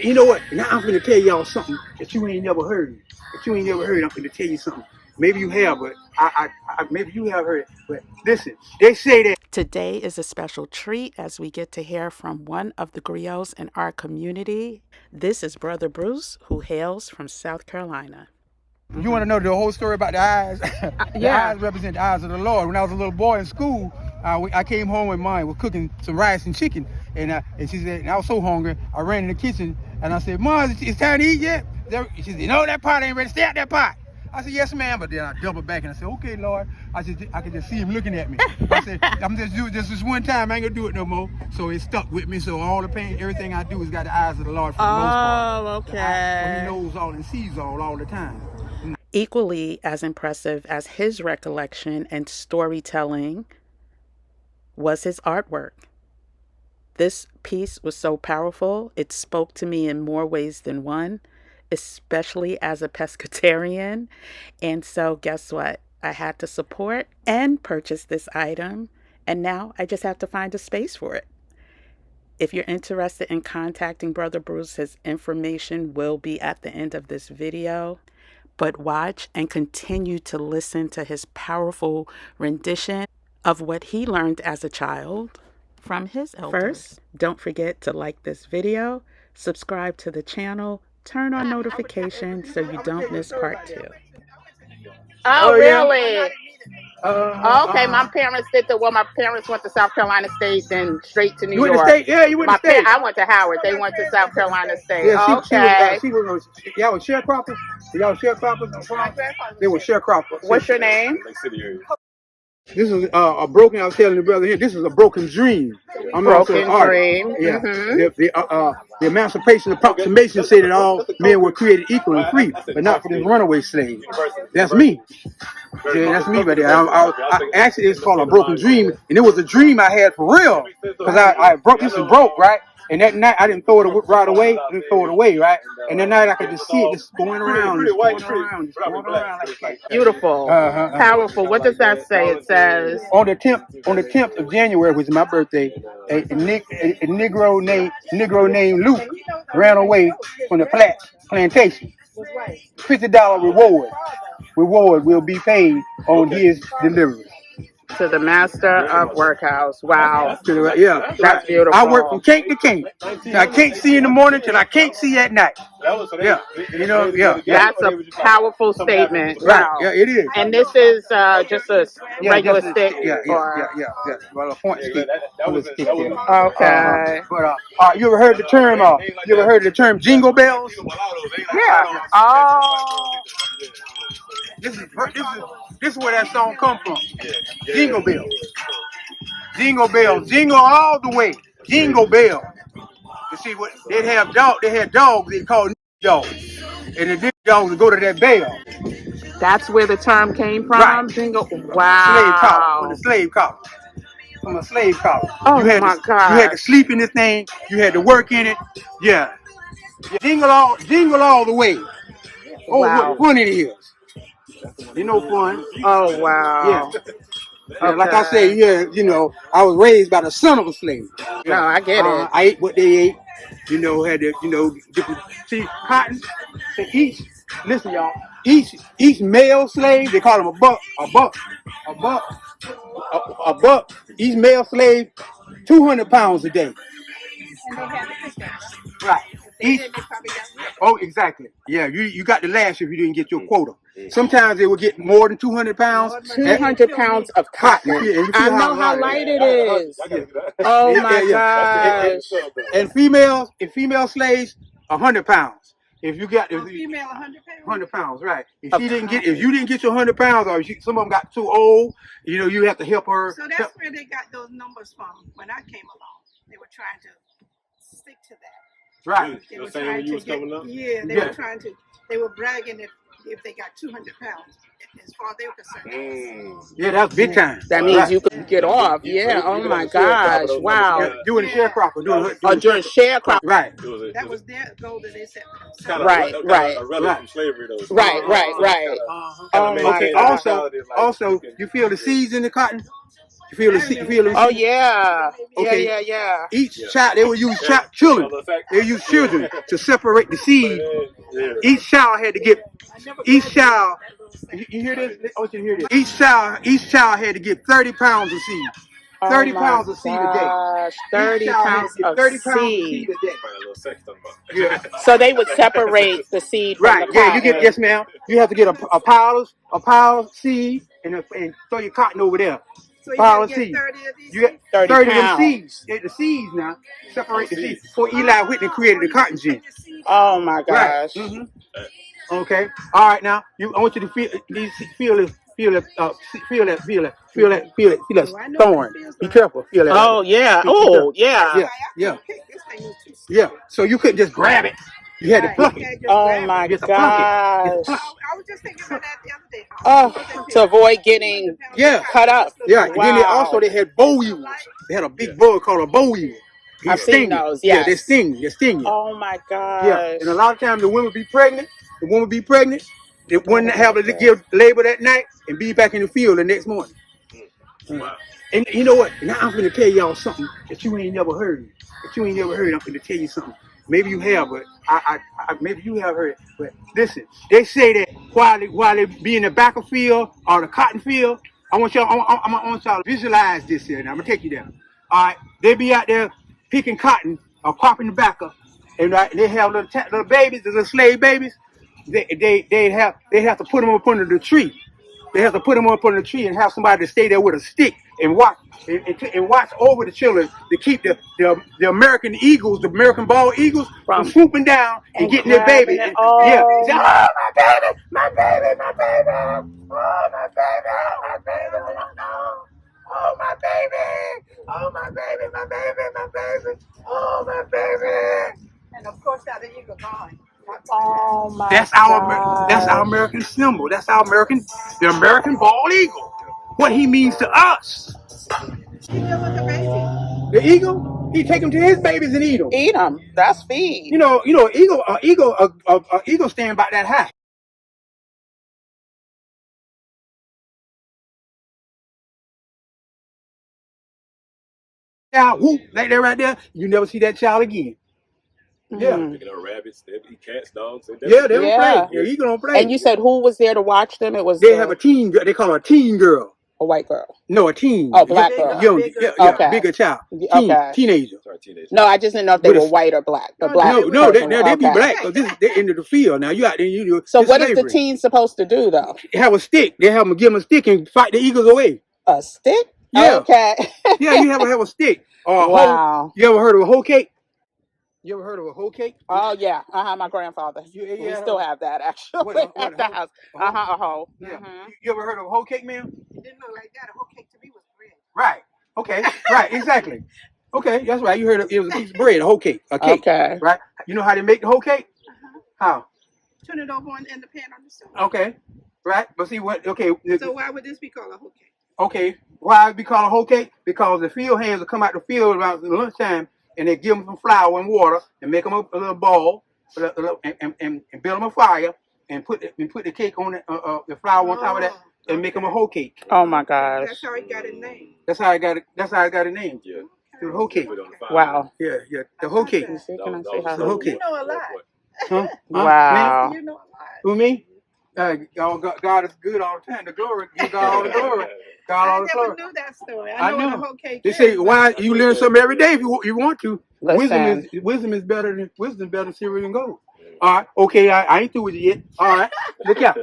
you know what? Now I'm gonna tell y'all something that you ain't never heard. That you ain't never heard. I'm gonna tell you something. Maybe you have, but maybe you have heard it. But listen, they say that Today is a special treat as we get to hear from one of the griots in our community. This is Brother Bruce, who hails from South Carolina. you want to know the whole story about the eyes. The eyes represent the eyes of the Lord. When I was a little boy in school, I came home with mine was cooking some rice and chicken, and she said, and I was so hungry, I ran in the kitchen and I said, "Mom, it's time to eat yet?" She said, "No, that pot ain't ready. Stay out that pot." I said, "Yes, ma'am," but then I doubled back and I said, "Okay, Lord." I could just see him looking at me. I said, "I'm just doing this one time. I ain't gonna do it no more." So it stuck with me. So all the pain, everything I do has got the eyes of the Lord for the most part. Oh, okay. So He knows all and sees all the time. Equally as impressive as his recollection and storytelling was his artwork. This piece was so powerful, it spoke to me in more ways than one, especially as a pescatarian. And so, guess what? I had to support and purchase this item, and now I just have to find a space for it. If you're interested in contacting Brother Bruce, his information will be at the end of this video. But watch and continue to listen to his powerful rendition of what he learned as a child from his elders. First, don't forget to like this video, subscribe to the channel, turn on notifications so you don't miss part 2. Oh, really? Okay, my Uh, parents did my parents went to South Carolina State, then straight to New you went to York. state? Yeah, you went to state. I went to Howard. They went to South Carolina State. Yeah, Okay. y'all was sharecroppers. Y'all was sharecroppers on farm. They were sharecroppers. What's your name? This is a broken. I was telling the brother here. This is a broken dream. I'm also an Broken artist. Dream. Yeah. Mm-hmm. The Emancipation Proclamation said that all men were created equal and free, but not for this runaway slave. That's me. Yeah, that's me right there. Actually, it's called a broken dream, and it was a dream I had for real. Because I broke this and broke, right? And that night I didn't throw it right away. I didn't throw it away, right? And that night I could just see it just going around, just going around, just going around like that. Beautiful. Powerful. What does that say? It says On the 10th of January, which is my birthday, a Negro named Luke ran away from the plantation. $50 reward will be paid on his delivery. to the master of workhouse. Wow. Yeah, That's beautiful. I work from cake to cake. I can't see in the morning till I can't see at night. Yeah, That's a powerful statement. Right. Wow. Yeah, it is. And this is just a regular stick. Yeah. Well, a point stick. Okay. But you ever heard the term jingle bells? Yeah. Oh. This is where that song come from. Jingle bells. Jingle bells. Jingle all the way. Jingle bells. You see what they had dogs they called dogs. And the dogs would go to that bell. That's where the term came from? Right. Jingle. Wow. From the slave collar. From a slave collar. Oh my God. You had to sleep in this thing, you had to work in it. Yeah. Jingle all the way. Oh, wow. what fun it is. You know fun. Oh wow. Yeah. Yeah, like I say, I was raised by the son of a slave. No, I get it. I ate what they ate. Had to, different. See, cotton. Listen, y'all. Each male slave, they call him a buck. Each male slave, 200 pounds a day. And they had to pick that. Right. Exactly. Yeah, you got the lash if you didn't get your quota. Sometimes they will get more than 200 pounds. 200 pounds of cotton. I know how light it is. Oh my gosh. And female slaves, 100 pounds. If you got female 100 pounds. 100 pounds, right? If you didn't get your 100 pounds, or some of them got too old, you have to help her. So that's where they got those numbers from. When I came along, they were trying to stick to that. Right. They were trying to they were bragging if they got 200 pounds, as far as they were concerned. Yeah, that's big time. That means you could get off. Yeah. Oh my gosh. Wow. Yeah, doing a sharecropper. Doing sharecropper. Right. That was their goal that they set for themselves. Right. A relic from slavery, though. Right. Oh my God. Also, you feel the seeds in the cotton? You feel the you feel the Oh seed? yeah. Okay. Yeah. Each child, they would use children. They would use children to separate the seed. Each child had to get. Each child. You hear this? I want you to hear this. Each child had to get 30 pounds of seed. Oh 30 my pounds of seed a day. gosh. Each 30 child had to pounds get of 30 pounds of seed. seed a day. Yeah. So they would separate the seed from Right. the Yeah. You get, cotton. yes, ma'am. You have to get a pile of seed and throw your cotton over there. So you Pile gotta of get seed. 30 of these You get 30 30 of them seeds. pounds. Yeah, the seeds now. Separate the seeds. Before Eli Whitney created the cotton gin. Oh my Right. gosh. Okay. All right. Now, I want you to feel this, feel that thorn. Be careful. Feel that right Oh yeah. there. Be Oh careful. yeah. Yeah. Yeah. So you couldn't just grab it. You had to pluck it. Oh my You have to pluck it. You have to gosh. pluck I was just thinking about that the other day. Oh, to avoid getting it. Yeah. cut up. Yeah. And then Wow. they had bow eagles. They had a big bug called a bow eagle. I've seen those. Yeah, they Yes. sting. They sting you. Oh my Yeah, gosh. and a lot of times the women be pregnant. The woman be pregnant. They wouldn't have to Okay. give labor that night and be back in the field the next morning. Wow. And you know what? Now I'm going to tell y'all something that you ain't never heard. I'm going to tell you something. Maybe you have, but maybe you have heard it. But listen, they say that while they be in the back of field or the cotton field, I want y'all to visualize this here. Now I'm gonna take you there. All right, they be out there picking cotton or popping tobacco, and they have little babies, the little slave babies. They have to put them up under the tree. They have to put them up on the tree and have somebody to stay there with a stick and watch over the children to keep the American eagles, the American bald eagles, from swooping down and getting their baby. It. Yeah, Oh. say, oh my baby, my baby, my baby, oh my baby, my baby, oh my baby, oh my baby, my baby, my baby, oh my baby. And of course, now the eagle gone. Oh my That's our American symbol. That's the American bald eagle. What he means to us. The eagle, he take them to his babies and eat them. Eat them. That's feed. Eagle stand by that high. Child, whoop, like that right there. You never see that child again. Yeah. Picking up rabbits, they eat cats, dogs. Yeah, they don't play. The eagle don't play. And you said who was there to watch them? It was they have a teen girl. They call her a teen girl. a white girl. No, a teen. Oh, black girl. Young, Okay. bigger child. Okay. Teenager. Sorry, teenager. No, I just didn't know if they were white or black. The black. No, they be Okay. black because they're into the field. Now you out there, you do. So what is the teen supposed to do though? They have a stick. They have them give them a stick and fight the eagles away. A stick? Yeah. Okay. Yeah, you have a stick or a Wow. hoe. You ever heard of a hoe cake? You ever heard of a hoe cake? Oh yeah. My grandfather. We still have that actually at the house. A hoe. Yeah. You ever heard of a hoe cake, ma'am? It didn't look like that. A whole cake to me was bread. Right. Okay. Right. Exactly. Okay, that's right. You heard it was a piece of bread, a hoe cake, a cake. Okay. Right. You know how they make the hoe cake? How? Turn it over in the pan on the stove. Okay. Right. But see what? Okay. So why would this be called a whole cake? Okay. Why it be called a hoe cake? Because the field hands will come out the field around lunchtime and they give them some flour and water and make them a little ball and build them a fire and put the cake on the flour on top of that and make them a hoe cake. Oh my gosh. That's how it got its name. That's how I got it. That's how I got a name. Yeah. The hoe cake. Wow. Yeah. The hoe cake. Can I see The how? hoe cake. You know a lot. Huh? Wow. You know a lot. Who me? God is good all the time. The glory, give God all the glory. God all the glory. I never knew that story. I know know. what a whole cake They is. say why you learn something every day if you want to. Listen. Wisdom is better than silver than gold. All right, okay, I ain't through with you yet. All right, look out.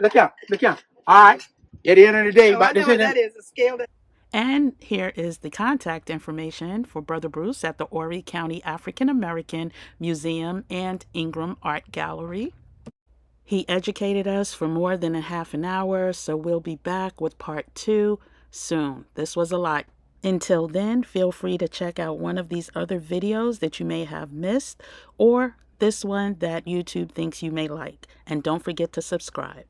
All right, at the end of the day, So I know what that is, a scale that. And here is the contact information for Brother Bruce at the Horry County African American Museum and Ingram Art Gallery. He educated us for more than a half an hour, so we'll be back with part 2 soon. This was a lot. Until then, feel free to check out one of these other videos that you may have missed or this one that YouTube thinks you may like. And don't forget to subscribe.